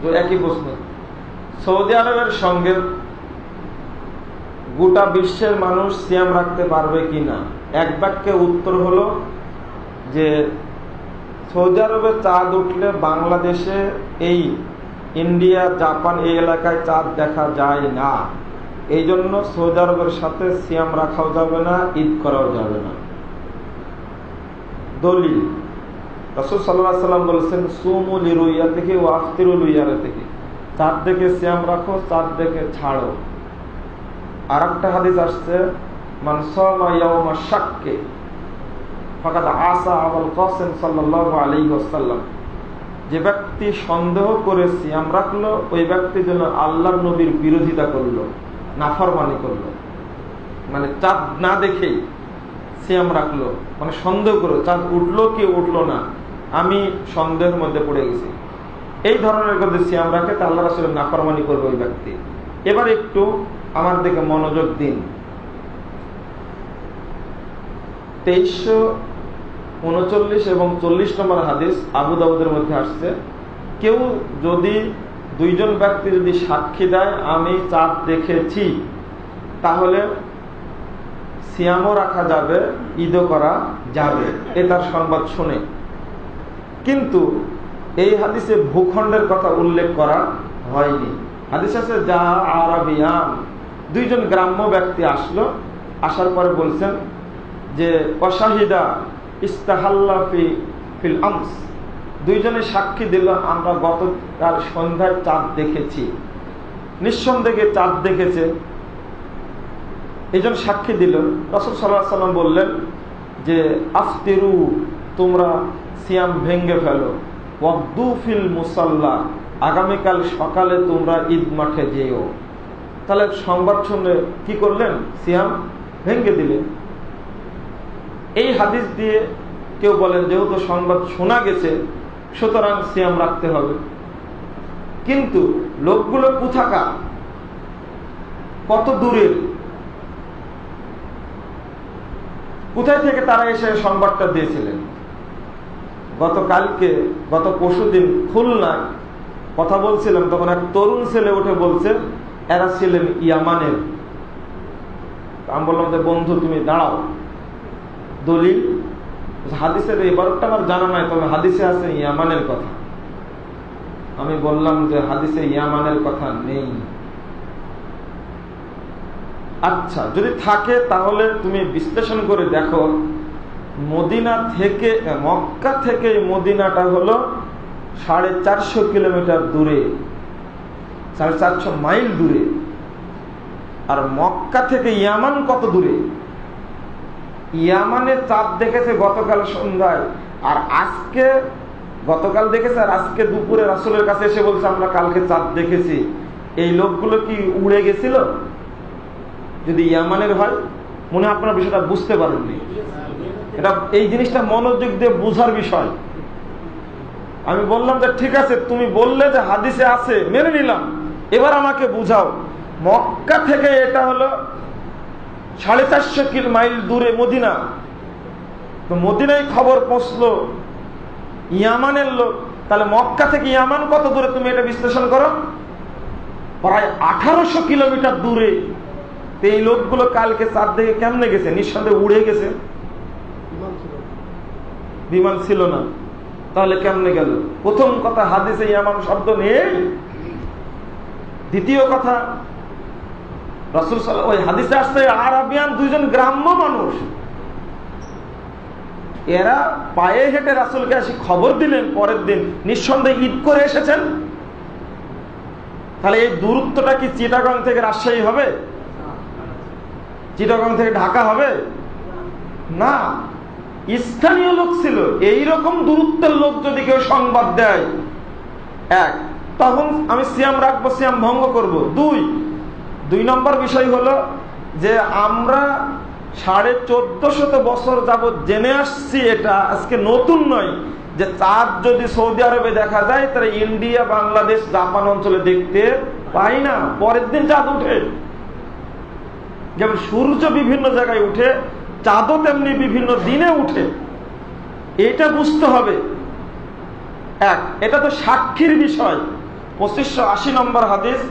তো একই প্রশ্ন, সৌদি আরবের সঙ্গে গোটা বিশ্বের মানুষ সিয়াম রাখতে পারবে কিনা? এক বাক্যে উত্তর হলো যে সৌদি আরবে চাঁদ উঠলে বাংলাদেশে, এই ইন্ডিয়া, জাপান এই এলাকায় চাঁদ দেখা যায় না। এই জন্য সৌদি আরবের সাথে সিয়াম রাখাও যাবে না, ঈদ করাও যাবে না। দলিল, রাসূল সাল্লাল্লাহু আলাইহি ওয়াসাল্লাম বলেছেন সুমু লিরুইয়াতিহি ওয়া আফতিরু লিরুইয়াতিহি, চাঁদ দেখে সিয়াম রাখো, চাঁদ দেখে ছাড়ো। আর একটা হাদিস আসছে মান সামা ইয়াওমা শাক্কি ফাকাদ আসা আবুল কাসিম সাল্লাল্লাহু আলাইহি ওয়াসাল্লাম, যে ব্যক্তি সন্দেহ করে সিয়াম রাখলো ওই ব্যক্তি যেন আল্লাহর নবীর বিরোধিতা করলো, নাফরমানি করলো। মানে চাঁদ না দেখেই সিয়াম রাখলো, মানে সন্দেহ করে চাঁদ উঠলো কি উঠলো না, আমি সন্দেহের মধ্যে পড়ে গেছি, এই ধরনের যদি সিয়াম রাখে তা আল্লাহ রাসূলের নাফরমানি করবে ওই ব্যক্তি। এবার একটু আমার দিকে মনোযোগ দিন। 2339 এবং 40 নম্বর হাদিস আবু দাউদের মধ্যে আসছে, কেউ যদি দুইজন ব্যক্তি যদি সাক্ষী দেয় আমি চাঁদ দেখেছি, তাহলে সিয়ামও রাখা যাবে, ঈদও করা যাবে, এ তার সংবাদ শুনে। কিন্তু এই হাদিসে ভূখণ্ডের কথা উল্লেখ করা হয়নি। হাদিস আছে যা আরাবিয়ান, দুইজন গ্রাম্য ব্যক্তি আসলো, আসার পরে বলছেন যে ওয়াশাহিদা ইস্তাহাল্লা ফিল আমস, দুইজনে সাক্ষী দিল আমরা গতকাল সন্ধ্যায় চাঁদ দেখেছি। নিঃসন্দেহে চাঁদ দেখেছে, এইজন সাক্ষী দিল। রাসূল সাল্লাল্লাহু আলাইহি ওয়াসাল্লাম বললেন যে আফতিরু, তোমরা সিয়াম ভেঙ্গে ফেলো, ওয়াদু ফিল মুসাল্লা, আগামীকাল সকালে তোমরা ঈদ মাঠে যেও। তাহলে সংবাদ শুনে কি করলেন? সিয়াম ভেঙ্গে দিলেন। এই হাদিস দিয়ে কেউ বলেন যেহেতু সংবাদ শোনা গেছে সুতরাং সিয়াম রাখতে হবে। কিন্তু লোকগুলো কোথাকার, কত দূরের, কোথায় থেকে তারা এসে সংবাদটা দিয়েছিলেন? গত পরশুদিন খুলনায় কথা বলছিলাম, তখন এক তরুণ ছেলে উঠে বলছে এরা ছিলেন ইয়ামানের। আমি বললাম যে বন্ধু তুমি দাঁড়াও, দলিল হাদিসের এবারটা আমার জানা নাই, তবে হাদিসে আছে ইয়ামানের কথা। আমি বললাম যে হাদিসে ইয়ামানের কথা নেই। আচ্ছা যদি থাকে তাহলে তুমি বিশ্লেষণ করে দেখো, মক্কা থেকে মদিনাটা হলো 450 কিলোমিটার দূরে, 450 মাইল দূরে। আর মক্কা থেকে ইয়ামান কত দূরে? ইয়ামানে চাঁদ দেখেছে গতকাল সন্ধ্যায়, আর গতকাল দেখেছে আর আজকে দুপুরে রাসূলের কাছে এসে বলছে আমরা কালকে চাঁদ দেখেছি। এই লোকগুলো কি উড়ে গেছিল? যদি ইয়ামানের হয়, মনে হয় আপনারা বিষয়টা বুঝতে পারেননি। এই জিনিসটা মনোযোগ দিয়ে বুঝার বিষয়। আমি বললাম যে ঠিক আছে, তুমি বললে যে হাদিসে আছে, মেনে নিলাম, এবার আমাকে বুঝাও। মক্কা থেকে এটা হলো 450 মাইল দূরে মদিনা, তো মদিনায় খবর পৌঁছলো ইয়ামানের লোক, তাহলে মক্কা থেকে ইয়ামান কত দূরে তুমি এটা বিশ্লেষণ করো? প্রায় 1800 কিলোমিটার দূরে। এই লোকগুলো কালকে চাঁদ দেখে কেমনে গেছে? নিঃসন্দেহে উড়ে গেছে, বিমান ছিল না। তাহলে কেমনে গেল? প্রথম কথা, হাদিসে ইয়ামান শব্দ নেই। দ্বিতীয় কথা, রাসূল সাল্লাল্লাহু আলাইহি ওয়াসাল্লাম ওই হাদিসে আসছে আরাবিয়ান, দুইজন গ্রাম্য মানুষ, এরা পায়ে হেঁটে রাসূলকে এসে খবর দিলেন পরের দিন, নিঃসন্দেহে ঈদ করে এসেছেন। তাহলে এই দূরত্বটা কি চিটাগং থেকে রাজশাহী হবে? চিটাগং থেকে ঢাকা হবে না, স্থানীয় লোক ছিল। এইরকম দূরত্বের লোক যদি কেউ সংবাদ দেয়, তখন আমি সিয়াম রাখবো, সিয়াম ভঙ্গ করব। দুই নম্বর বিষয় হলো যে আমরা 1450 বছর যাবৎ জেনে আসছি, এটা আজকে নতুন নয়, যে চাঁদ যদি সৌদি আরবে দেখা যায় তাহলে ইন্ডিয়া, বাংলাদেশ, জাপান অঞ্চলে দেখতে পাই না, পরের দিন চাঁদ উঠে। যেমন সূর্য বিভিন্ন জায়গায় উঠে, চাঁদও তেমনি বিভিন্ন দিনে উঠে। এটা বুঝতে হবে। এটা তো সাক্ষীর বিষয়, 2580 নম্বর হাদিস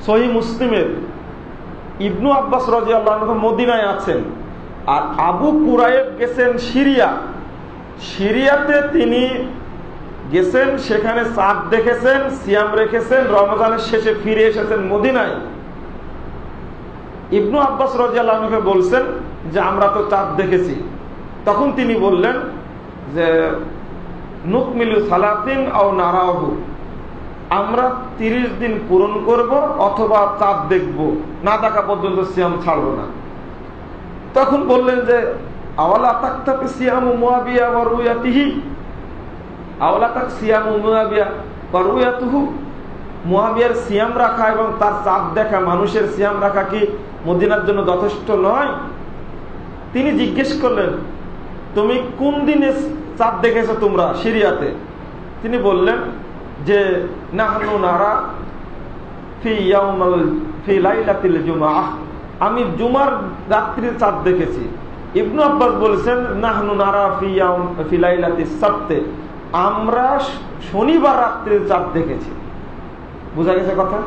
সহিহ মুসলিমের। ইবনু আব্বাস রাদিয়াল্লাহু আনহু মদিনায় আছেন, আর আবু কুরাইব গেছেন সিরিয়াতে তিনি গেছেন, সেখানে চাঁদ দেখেছেন, সিয়াম রেখেছেন, রমজানের শেষে ফিরে এসেছেন মদিনায়। ইবনু আব্বাস রাদিয়াল্লাহু আনহু বলছেন যে আমরা তো চাঁদ দেখেছি। তখন তিনি বললেন যে নুকমিলু সালাতিন আও নারাহু, আমরা 30 দিন পূরণ করব অথবা চাঁদ দেখব, না দেখা পর্যন্ত সিয়াম ছাড়ব না। তখন বললেন যে আওয়ালা তাকতাফি সিয়ামু মুআবিয়া ওয়া রুয়াতিহি, আওয়ালা তাক সিয়ামু মুআবিয়া ওয়া রুয়াতুহু, মুআবিয়ার সিয়াম রাখা এবং তার চাঁদ দেখা, মানুষের সিয়াম রাখা কি মদিনার জন্য যথেষ্ট নয়? তিনি জিজ্ঞেস করলেন তুমি কোন দিনে চাঁদ দেখেছো তোমরা সিরিয়াতে? তিনি বললেন যে নাহনু নারা ফি লাইলাতিল জুমআহ, আমি জুমার রাত্রির চাঁদ দেখেছি। ইবনু আব্বাস বলেছেন নাহনু নারা ফি লাইলাতিস সাবতে, আমরা শনিবার রাত্রির চাঁদ দেখেছি। বুঝা গেছে কথা?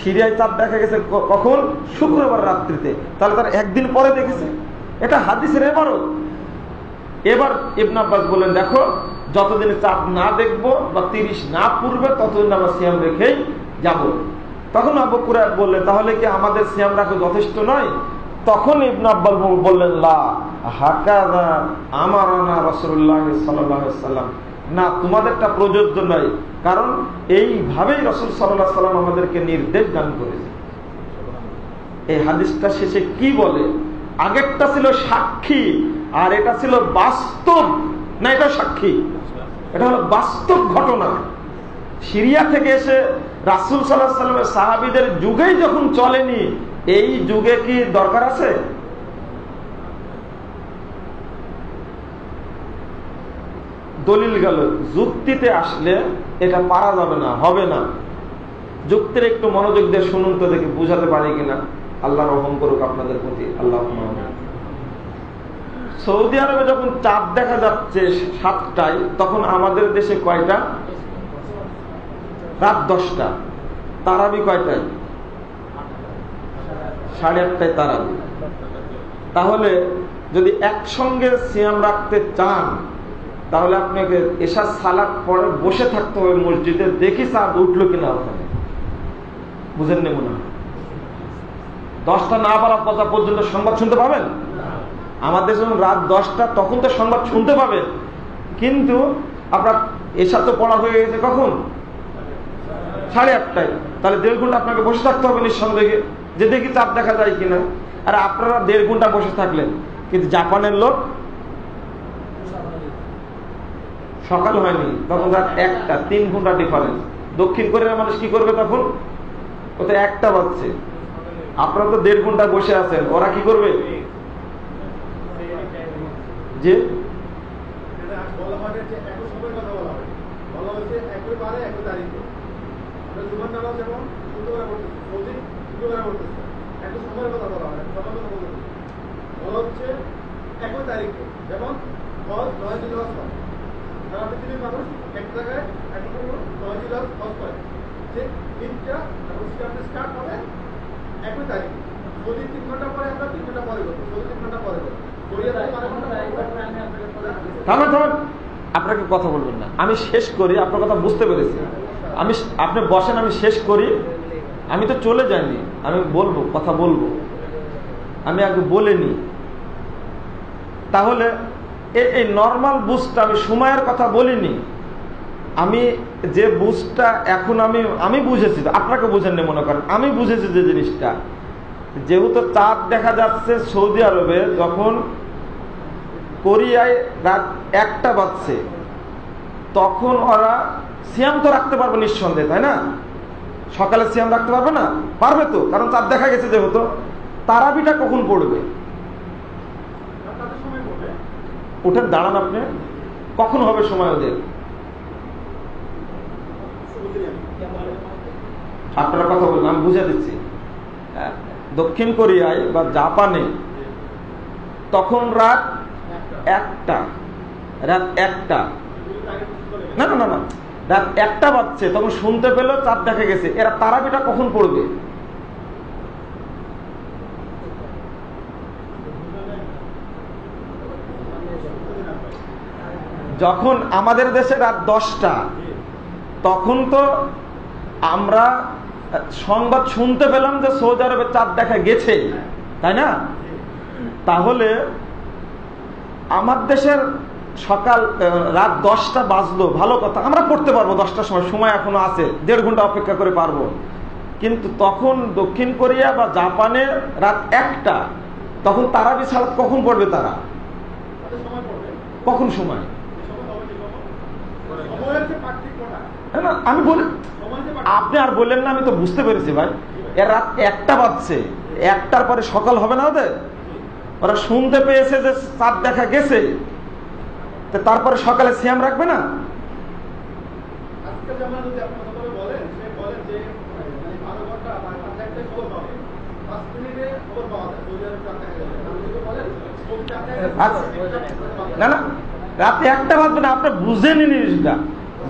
সিরিয়ায় চাঁদ দেখা গেছে কখন? শুক্রবার রাত্রিতে। তাহলে তার একদিন পরে দেখেছে। এটা হাদিসের এবারও। এবার ইবনে আব্বাস বলেন দেখো, যতদিন চাঁদ না দেখবো বা 30 না পূর্বে ততদিন আমরা সিয়াম রেখেই যাব। তখন আবু কুরাইব বললেন তাহলে কি আমাদের সিয়াম রাখা যথেষ্ট নয়? তখন ইবনে আব্বাস বললেন লা হাকাযা আমারানা রাসূলুল্লাহ সাল্লাল্লাহু আলাইহি ওয়াসাল্লাম, না তোমাদেরটা প্রযোজ্য নয়, কারণ এইভাবেই রাসূল সাল্লাল্লাহু আলাইহি ওয়াসাল্লাম আমাদেরকে নির্দেশ দান করেছে। এই হাদিসটা শেষে কি বলে? আগেরটা ছিল সাক্ষী আর এটা ছিল বাস্তব। না, এটা সাক্ষী, এটা হলো বাস্তব ঘটনা। সিরিয়া থেকে এসে রাসূল সাল্লাল্লাহু আলাইহি ওয়াসাল্লামের সাহাবীদের যুগেই যখন চলেনি, এই যুগে কি দরকার আছে? দলিল গেল, যুক্তিতে আসলে এটা পারা যাবে না, হবে না। যুক্তির একটু মনোযোগ দিয়ে শুনুন তো, দেখে বুঝাতে পারি কিনা। আল্লাহ রহম করুক আপনাদের প্রতি। আল্লাহ। সৌদি আরবে যখন চাঁদ দেখা যাচ্ছে 7টায়, তখন আমাদের দেশে কয়টা? রাত 10টা। তারাবি কয়টায়? 8:30টায় তারাবি। তাহলে যদি একসঙ্গে সিয়াম রাখতে চান, তাহলে আপনাকে এশার সালাত পরে বসে থাকতে হবে মসজিদে, দেখি চাঁদ উঠলো কিনা ওখানে। বুঝেন নি মনে হয়? 10টা না বাড়া পর্যন্ত সংবাদ শুনতে পাবেন। আমাদের যখন রাত 10টা, তখন তো সংবাদ শুনতে পাবেন, কিন্তু আপনার এশা তো পড়া হয়ে গেছে কখন? 8:30টায়। তাহলে 1.5 ঘন্টা আপনাকে বসে থাকতে হবে নিঃসন্দেহে, যে দেখি চাঁদ দেখা যায় কিনা। আর আপনারা 1.5 ঘন্টা বসে থাকলেন, কিন্তু জাপানের লোক সকাল হয়নি, তখন রাত 1টা, 3 ঘন্টা ডিফারেন্স। দক্ষিণ কোরিয়ার মানুষ কি করবে তখন? ওতে 1টা বাজছে, আপনারা তো 1.5 ঘন্টা বসে আছেন, ওরা কি করবে? যে আপনাকে কথা বলবেন না, আমি শেষ করি। আপনার কথা বুঝতে পেরেছি, আপনি বসেন, আমি শেষ করি। আমি তো চলে যাইনি, আমি বলবো, কথা বলবো, আমি আগে বলিনি। তাহলে এই নর্মাল বুঝটা, আমি সময়ের কথা বলিনি, আমি যে বুঝটা এখন আমি বুঝেছি, আপনাকে বুঝেননি মনে করেন। আমি বুঝেছি যে জিনিসটা, যেহেতু চাঁদ দেখা যাচ্ছে সৌদি আরবে, যখন কোরিয়ায় রাত 1টা বাজছে, তখন ওরা সিয়াম তো রাখতে পারবে নিঃসন্দেহে, তাই না? সকালে সিয়াম রাখতে পারবে না? পারবে তো, কারণ চাঁদ দেখা গেছে। যেহেতু তারাবিটা কখন পড়বে? উঠেন, দাঁড়ান, আপনি কখন হবে সময় ওদের? আপনারা কথা বলুন, আমি বুঝে দিচ্ছি। দক্ষিণ কোরিয়ায় বা জাপানে তখন রাত 1টা, রাত 1টা, না না না না, রাত 1টা বাজছে, তখন শুনতে পেল চাঁদ দেখা গেছে, এরা তারাবিটা কখন পড়বে? যখন আমাদের দেশে রাত 10টা, তখন তো আমরা সংবাদ শুনতে পেলাম যে সৌদি আরবে চাঁদ দেখা গেছে, তাই না? তাহলে আমার দেশের সকাল রাত 10টা বাজলো, ভালো কথা, আমরা পড়তে পারবো 10টার সময়, সময় এখনো আছে, 1.5 ঘন্টা অপেক্ষা করে পারবো। কিন্তু তখন দক্ষিণ কোরিয়া বা জাপানে রাত 1টা, তখন তারাবি সালাত কখন পড়বে তারা? কখন সময়? আমি বলি, আপনি আর বললেন না, আমি তো বুঝতে পেরেছি ভাই। এর রাত 1টা বাজছে, 1টার পরে সকাল হবে না ওদের? ওরা শুনতে পেয়েছে যে চাঁদ দেখা গেছে, তারপরে সকালে সিয়াম রাখবে না? না না, রাতে 1টা বাজবে না, আপনার বুঝেন জিনিসটা।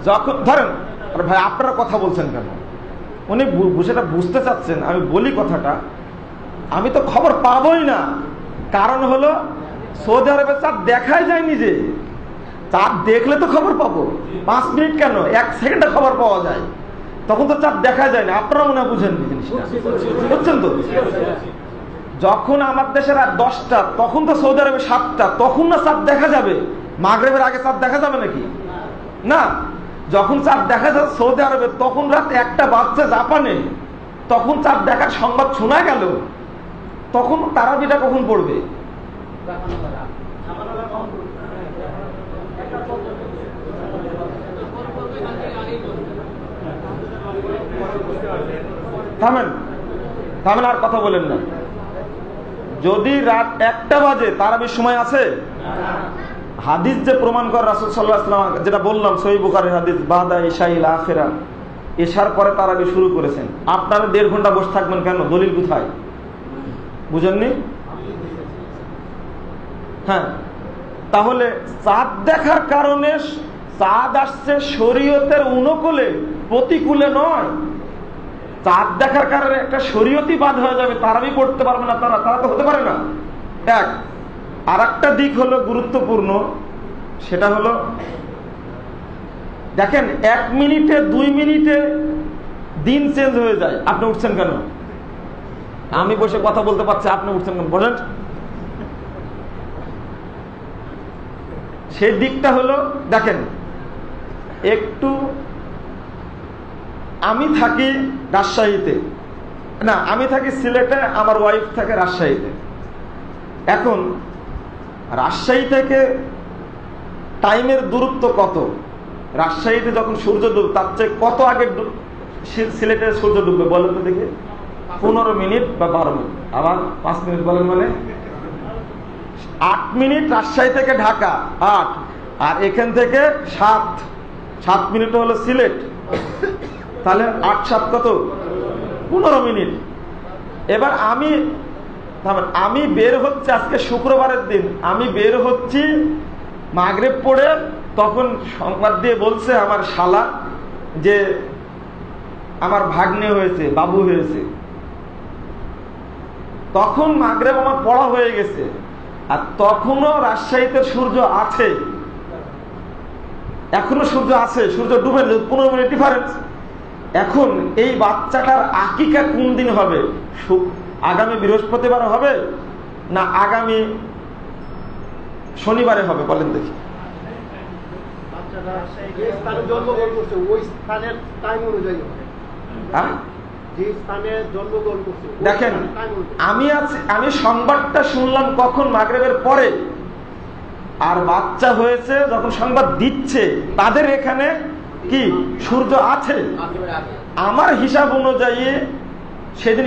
যখন ধরেন, ভাই আপনারা কথা বলছেন কেন? উনি সেটা বুঝতে চাচ্ছেন, আমি বলি কথাটা, আমি তো খবর পাবোই না। কারণ হলো সৌদি আরবে চাঁদ দেখাই যায়নি, যে চাঁদ দেখলে তো খবর পাবো। 5 মিনিট কেন, 1 সেকেন্ডে খবর পাওয়া যায়, তখন তো চাঁদ দেখা যায় না। আপনারা মনে হয় বুঝেন জিনিসটা, বুঝছেন তো? যখন আমার দেশের রাত 10টা, তখন তো সৌদি আরবে 7টা, তখন না চাঁদ দেখা যাবে? মাগরিবের আগে চাঁদ দেখা যাবে নাকি? না। যখন চাঁদ দেখা যাবে সৌদি আরবে, তখন রাত 1টা বাজছে জাপানে, তখন চাঁদ দেখার সংবাদ শোনা গেল, তখন তারাবিটা কখন পড়বে? থামেন থামেন, আর কথা বলেন না। যদি রাত 1টা বাজে, তারাবির সময় আছে? হাদিস যে প্রমাণ করে রাসূল সাল্লাল্লাহু আলাইহি ওয়াসাল্লাম, যেটা বললাম সহিহ বুখারীর হাদিস, বাদা ইশাইল আখিরা, এশার পরে তারাবি শুরু করেছেন। আপনারা 1.5 ঘন্টা বসে থাকবেন কেন? দলিল কোথায়? বুঝেননি? হ্যাঁ, তাহলে চাঁদ দেখার কারণে, চাঁদ আসছে শরীয়তের অনুকূলে, প্রতিকূলে নয়। চাঁদ দেখার কারণে একটা শরীয়তি বাদ হয়ে যাবে, তারাবি পড়তে পারবে না, তারা তো হতে পারে না। এক আর একটা দিক হলো গুরুত্বপূর্ণ, সেটা হলো দেখেন 1 মিনিটে 2 মিনিটে দিন চেঞ্জ হয়ে যায়। আপনি উঠছেন কেন? আমি বসে কথা বলতে পারছি, আপনি উঠছেন কেন বলেন? সেই দিকটা হলো, দেখেন একটু, আমি থাকি রাজশাহীতে, না আমি থাকি সিলেটে, আমার ওয়াইফ থাকে রাজশাহীতে। এখন রাজশাহী থেকে টাইমের দূরত্ব কত? রাজশাহীতে যখন সূর্য ডুব, তার চেয়ে কত আগে সিলেটে সূর্য ডুববে বলেন তো দেখি? 15 মিনিট বা 12 মিনিট। আবার 5 মিনিট বলেন মানে 8 মিনিট রাজশাহী থেকে ঢাকা 8, আর এখান থেকে 7 মিনিট হলো সিলেট। তাহলে 8 7 কত? 15 মিনিট। এবার আমি বের হচ্ছে, আজকে শুক্রবারের দিন, আমি বের হচ্ছি মাগরিব পড়ে, তখন সংবাদ দিয়ে বলছে আমার শালা যে আমার ভাগ্নে হয়েছে, বাবু হয়েছে। তখন মাগরিব আমার পড়া হয়ে গেছে, আর তখনও রাজশাহীতে সূর্য আছে, এখনো সূর্য আছে, সূর্য ডুবে 15 মিনিট ডিফারেন্স। এখন এই বাচ্চাটার আকিকা কোন দিন হবে? আগামী বৃহস্পতিবার হবে না আগামী শনিবারে হবে বলেন দেখি? দেখেন, আমি সংবাদটা শুনলাম কখন? মাগরিবের পরে। আর বাচ্চা হয়েছে যখন সংবাদ দিচ্ছে, তাদের এখানে কি সূর্য আছে? আমার হিসাব অনুযায়ী সেদিন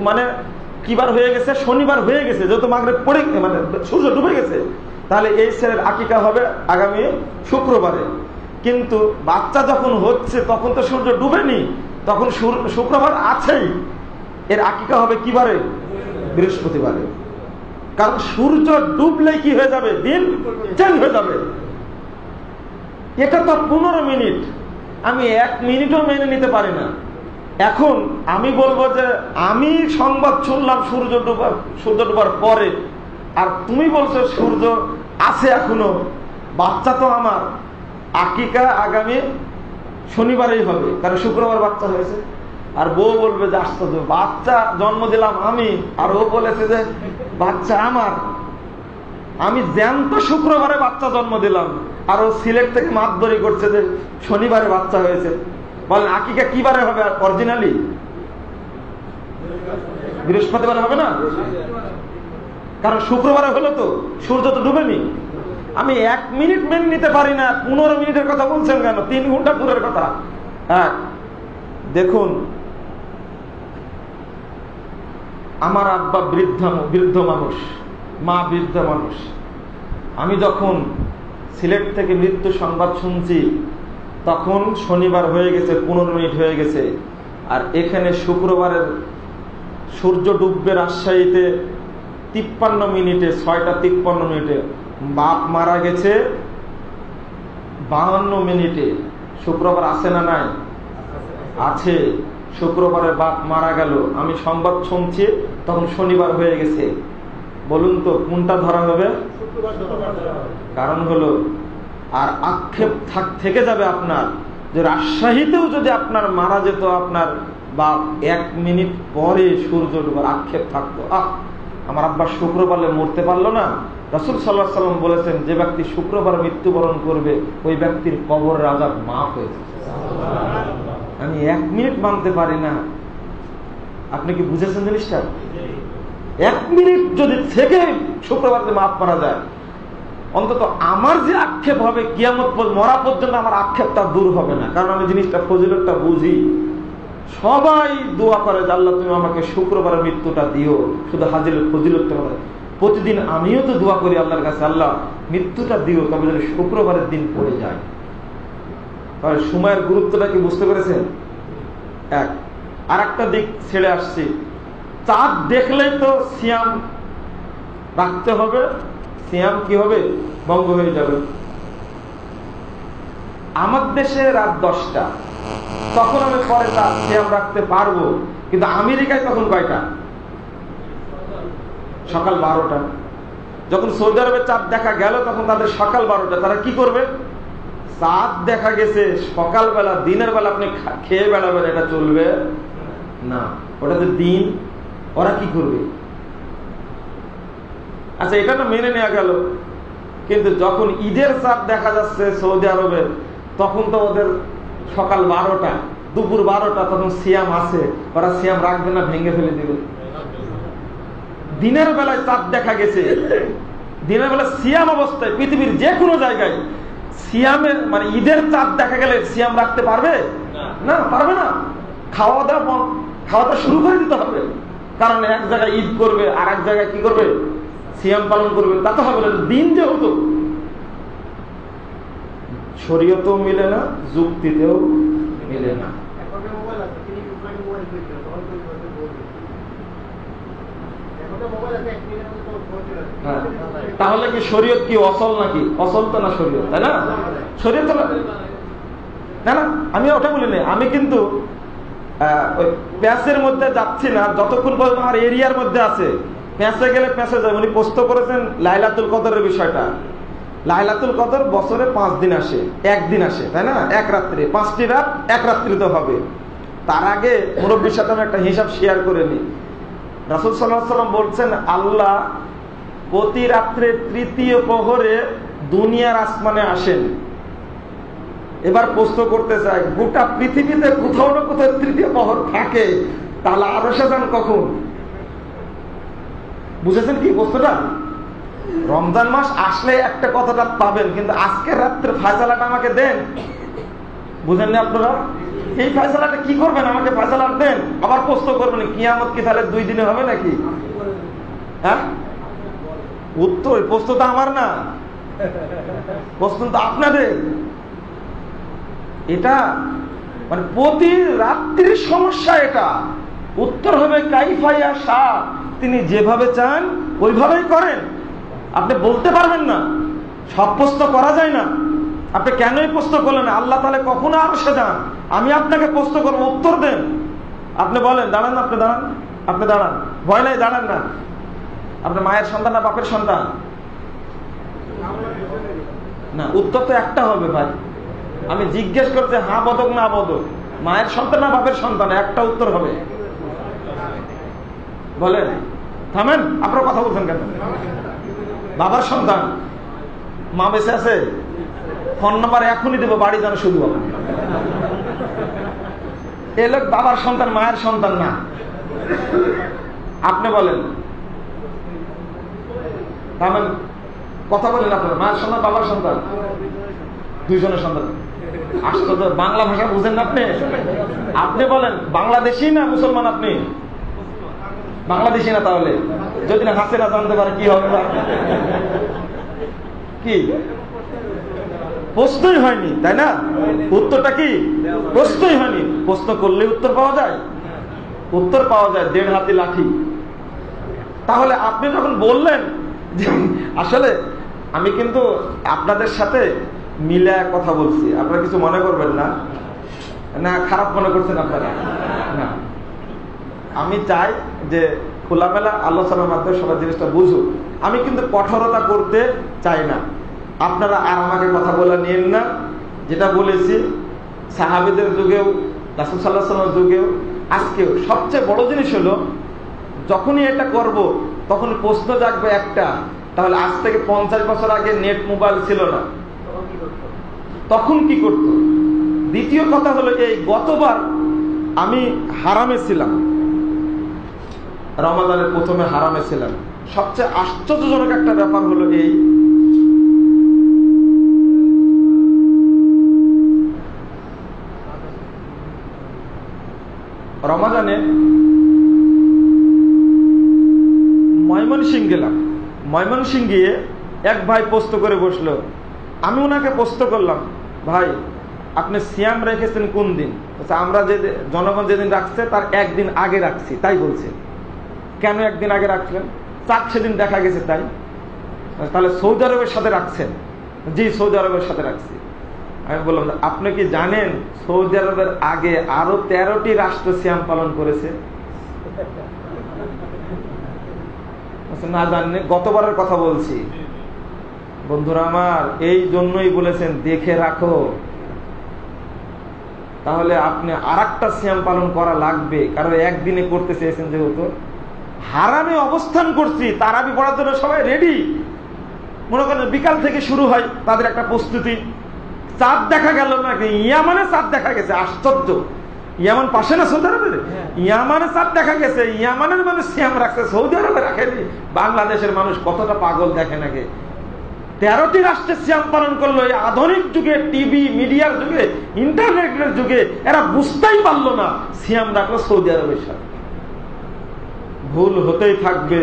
মানে কিবার হয়ে গেছে? শনিবার হয়ে গেছে, যেহেতু মাগরিব পড়ে মানে সূর্য ডুবে গেছে। তাহলে এই ছেলের আকিকা হবে আগামী শুক্রবারে। কিন্তু বাচ্চা যখন হচ্ছে তখন তো সূর্য ডুবেনি, তখন শুক্রবার আছেই, এর আকিকা হবে কিবারে? বৃহস্পতিবারে। কারণ সূর্য ডুবলে কি হয়ে যাবে? দিন চেঞ্জ হয়ে যাবে। এটা তো 15 মিনিট। আমি 1 মিনিটও মেনে নিতে পারি না। এখন আমি বলবো যে আমি সংবাদ শুনলাম সূর্য ডোবার পরে, আর তুমি বলছো সূর্য আছে এখনো, বাচ্চা তো আমার আকিকা আগামী শনিবারেই হবে, কারণ শুক্রবার বাচ্চা হয়েছে। আর বউ বলবে যে আশ্চর্য, বাচ্চা জন্ম দিলাম আমি, আর ও বলেছে যে বাচ্চা আমার। আমি জ্যান্ত শুক্রবারে বাচ্চা জন্ম দিলাম, আর ও সিলেট থেকে মাতবরি করছে যে শনিবারে বাচ্চা হয়েছে। বলেন আকিকা কি বারে হবে? অরিজিনালি বৃহস্পতিবারে হবে না, কারণ শুক্রবারে হলো তো, সূর্য তো ডুবেনি। আমি 1 মিনিট মেনে নিতে পারি না। 15 মিনিটের কথা বলছেন কেন? 3 ঘন্টা দূরের কথা। হ্যাঁ, দেখুন আমার আব্বা বৃদ্ধ মানুষ, মা বৃদ্ধ মানুষ। আমি যখন সিলেট থেকে মৃত্যু সংবাদ শুনছি তখন শনিবার হয়ে গেছে, 15 মিনিট হয়ে গেছে। আর এখানে শুক্রবারের সূর্য ডুববে রাজশাহীতে 53 মিনিটে, 6টা 53 মিনিটে। বাপ মারা গেছে 52 মিনিটে। শুক্রবার আছে না নাই? আছে। শুক্রবারে বাপ মারা গেল, আমি সংবাদ শুনছি তখন শনিবার হয়ে গেছে। বলুন তো কোনটা ধরা হবে? কারণ হলো, আর আক্ষেপ থেকে যাবে আপনার যে রাজশাহীতেও যদি আপনার মারা যেত আপনার বাপ 1 মিনিট পরে সূর্য ডুবার, আক্ষেপ থাকতো, আমার আব্বা শুক্রবারে মরতে পারলো না। রাসূল সাল্লাল্লাহু আলাইহি ওয়াসাল্লাম বলেছেন যে ব্যক্তি শুক্রবার মৃত্যুবরণ করবে ওই ব্যক্তির কবরের আযাব মাফ হয়ে যাবে। আমি 1 মিনিট মানতে পারি না। আপনি কি বুঝেছেন জিনিসটা? 1 মিনিট যদি থেকে শুক্রবার মাফ করা যায়, অন্তত আমার যে আক্ষেপ হবে কিয়ামত মরা পর্যন্ত আমার আক্ষেপটা দূর হবে না। কারণ আমি জিনিসটা ফজিলতটা বুঝি। সবাই দোয়া করে যে আল্লাহ তুমি আমাকে শুক্রবারের মৃত্যুটা দিও, শুধু হাজিরের ফজিলতটা। প্রতিদিন আমিও তো দোয়া করি আল্লাহর কাছে, আল্লাহ মৃত্যুটা দিও, তবে যেন শুক্রবারের দিন পড়ে যায়। তাহলে সময়ের গুরুত্বটা কি বুঝতে পেরেছেন? এক। আর একটা দিক ছেড়ে আসছি, চাঁদ দেখলেই তো সিয়াম রাখতে হবে, সিয়াম কি হবে? ভঙ্গ হয়ে যাবে। আমার দেশে রাত 10টা, তখন আমি পরে সিয়াম রাখতে পারবো, কিন্তু আমেরিকায় তখন কয়টা? সকাল 12টা। যখন সৌদি আরবে চাঁদ দেখা গেল তখন তাদের সকাল 12টা। তারা কি করবে? চাঁদ দেখা গেছে সকালবেলা, দিনের বেলা আপনি খেয়ে বেড়াবেন, এটা চলবে না, ওটা তো দিন। ওরা কি করবে? আচ্ছা, এটা না মেনে নেওয়া গেল, কিন্তু যখন ঈদের চাঁদ দেখা যাচ্ছে সৌদি আরবে, তখন তো ওদের সকাল 12টা, দুপুর 12টা, তখন সিয়াম আছে, ওরা সিয়াম রাখবে না, ভেঙে ফেলে দিবে। দিনের বেলায় চাঁদ দেখা গেছে, দিনের বেলা সিয়াম অবস্থায় পৃথিবীর যে কোনো জায়গায় সিয়ামের মানে ঈদের চাঁদ দেখা গেলে সিয়াম রাখতে পারবে না? পারবে না। খাওয়া দাওয়া শুরু করে দিতে হবে, কারণ এক জায়গায় ঈদ করবে আর এক জায়গায় কি করবে? সিয়াম পালন করবে। তা তো হবে না, দিন যেহেতু। শরীয়তেও মিলে না, যুক্তিতেও মিলে না। তাহলে কি শরীয়ত কি অচল নাকি? অচল তো না শরীয়ত, তাই না? শরীয়ত না, না, আমি ওটা বলি না। আমি কিন্তু ওই প্যাঁচের মধ্যে যাচ্ছি না যতক্ষণ পর্যন্ত আমার এরিয়ার মধ্যে আছে। প্যাঁচে গেলে প্যাঁচে যায়। উনি প্রশ্ন করেছেন লাইলাতুল কদরের বিষয়টা। লাইলাতুল কদর বছরে 5 দিন আসে, 1 দিন আসে, তাই না? 1 রাত্রে, 5টি রাত 1 রাত্রিতে হবে। তার আগে মুরব্বীর সাথে আমি একটা হিসাব শেয়ার করে নিই। রাসূল সাল্লাল্লাহু আলাইহি ওয়াসাল্লাম বলছেন আল্লাহ প্রতি রাত্রে 3য় প্রহরে দুনিয়ার আসমানে আসেন। এবার প্রশ্ন করতে চাই, গোটা পৃথিবীতে কোথাও না কোথাও 3য় প্রহর থাকে, তাহলে আরশে যান কখন? বুঝেছেন কি প্রশ্নটা? রমজান মাস আসলে একটা কথাটা পাবেন, কিন্তু আজকের রাত্রে ফয়সালাটা আমাকে দেন। বুঝেননি আপনারা? এই ফয়সালাটা কি করবেন? আমাকে ফয়সালা দেন। আবার প্রশ্ন করবেন কিয়ামত কি তাহলে 2 দিনে হবে নাকি? হ্যাঁ, উত্তর প্রশ্ন তো আমার না, প্রশ্ন তো আপনাদের। এটা মানে প্রতি রাত্রির সমস্যা। এটা উত্তর হবে কাইফাইয়া শাহ, তিনি যেভাবে চান ওইভাবেই করেন। আপনি বলতে পারবেন না, সব প্রশ্ন করা যায় না। আপনি কেনই প্রশ্ন করলেন? আল্লাহ তাহলে কখনো আরশে যান, আমি আপনাকে প্রশ্ন করবো, উত্তর দেন। আপনি বলেন, দাঁড়ান, আপনি দাঁড়ান, আপনি দাঁড়ান, ভয় নাই, দাঁড়ান না। আপনি মায়ের সন্তান না বাপের সন্তান? না, উত্তর তো একটা হবে ভাই। আমি জিজ্ঞেস করতে হ্যাঁ বদক না বদক, মায়ের সন্তান না বাপের সন্তান, একটা উত্তর হবে। বলেন, থামেন, আপনারা কথা বলছেন কেন? বাবার সন্তান। মা বেঁচে আছে? ফোন নাম্বার এখনই দেবো, বাড়ি যান শুধু। এ লোক বাবার সন্তান, মায়ের সন্তান না। আপনি বলেন, থামেন, কথা বলেন। আপনার মায়ের সন্তান, বাবার সন্তান? দুইজনের সন্তান। আশ্চর্য, বাংলা ভাষা বুঝেন না আপনি? আপনি বলেন, বাংলাদেশি না মুসলমান? আপনি বাংলাদেশি না? তাহলে যদি না হাসিনা জানতে পারে কি হবে? কি প্রশ্নই হয়নি, তাই না? উত্তরটা কি? প্রশ্নই হয়নি। প্রশ্ন করলে উত্তর পাওয়া যায়? উত্তর পাওয়া যায় 1.5 হাতি লাঠি। তাহলে আপনি যখন বললেন যে আসলে আমি কিন্তু আপনাদের সাথে মিলে কথা বলছি, আপনারা কিছু মনে করবেন না, না খারাপ মনে করছেন আপনারা? না, আমি চাই যে খোলামেলা আলোচনার মাধ্যমে সবাই জিনিসটা বুঝুক। আমি কিন্তু কঠোরতা করতে চাই না। আপনারা আর আমাকে কথা বলে নিয়েন না। যেটা বলেছি সাহাবীদের যুগেও, রাসূল সাল্লাল্লাহু আলাইহি ওয়াসাল্লামের যুগেও, আজকেও সবচেয়ে বড় জিনিস হলো যখনই এটা করব তখন প্রশ্ন জাগবে একটা, তাহলে আজ থেকে 50 বছর আগে নেট মোবাইল ছিল না, তখন কি করত? দ্বিতীয় কথা হলো এই, গতবার আমি হারামে ছিলাম, রমাদানের প্রথমে হারামে ছিলাম। সবচেয়ে আশ্চর্যজনক একটা ব্যাপার হলো এই, রমাদানে ময়মনসিংহ গেলাম। ময়মনসিংহ গিয়ে এক ভাই পোস্ট করে বসলো। আমি ওনাকে পোস্ট করলাম, ভাই আপনি সিয়াম রেখেছেন কোন দিন? আমরা যে জনগণ যেদিন রাখছে তার একদিন আগে রাখছি, তাই বলছে। কেন একদিন আগে রাখলেন? চাঁদ সেদিন দেখা গেছে, তাই। তাহলে সৌদি আরবের সাথে রাখছেন? জি, সৌদি আরবের সাথে রাখছি। আমি বললাম, আপনি কি জানেন সৌদি আরবের আগে আরো 13টি রাষ্ট্র সিয়াম পালন করেছে? না জানেন? গতবারের কথা বলছি বন্ধুরা আমার, এই জন্যই বলেছেন দেখে রাখো। তাহলে আপনি আরেকটা সিয়াম পালন করা লাগবে, কারণ একদিনে করতে চেয়েছেন যেহেতু। হারামে অবস্থান করছি, তারাবি পড়ার জন্য সবাই রেডি। মনে করেন বিকাল থেকে শুরু হয় তাদের একটা প্রস্তুতি। চাঁদ দেখা গেল নাকি? ইয়ামানে চাঁদ দেখা গেছে। আশ্চর্য! ইয়ামান পাশে না সৌদি আরবের? ইয়ামানে চাঁদ দেখা গেছে। ইয়ামানের মানুষ সিয়াম রাখছে, সৌদি আরবে রাখেনি। বাংলাদেশের মানুষ কতটা পাগল দেখে নাকি? 13টি রাষ্ট্রে সিয়াম পালন করলো। এই আধুনিক যুগে, টিভি মিডিয়ার যুগে, ইন্টারনেটের যুগে এরা বুঝতেই পারলো না সিয়াম রাখলো সৌদি আরবের সাথে। ভুল হতেই থাকবে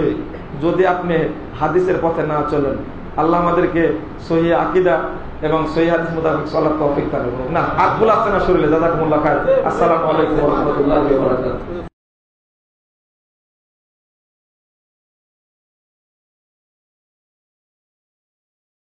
যদি আপনি হাদিসের পথে না চলেন। আল্লাহ আমাদেরকে সহি আকীদা এবং সহি হাদিস মোতাবেক চলার তৌফিক দান করুন। না, আর ভুল আছে না শরীরে? জাযাকুমুল্লাহ খায়র। আসসালামু আলাইকুম ওয়া রাহমাতুল্লাহি ওয়া বারাকাতুহু।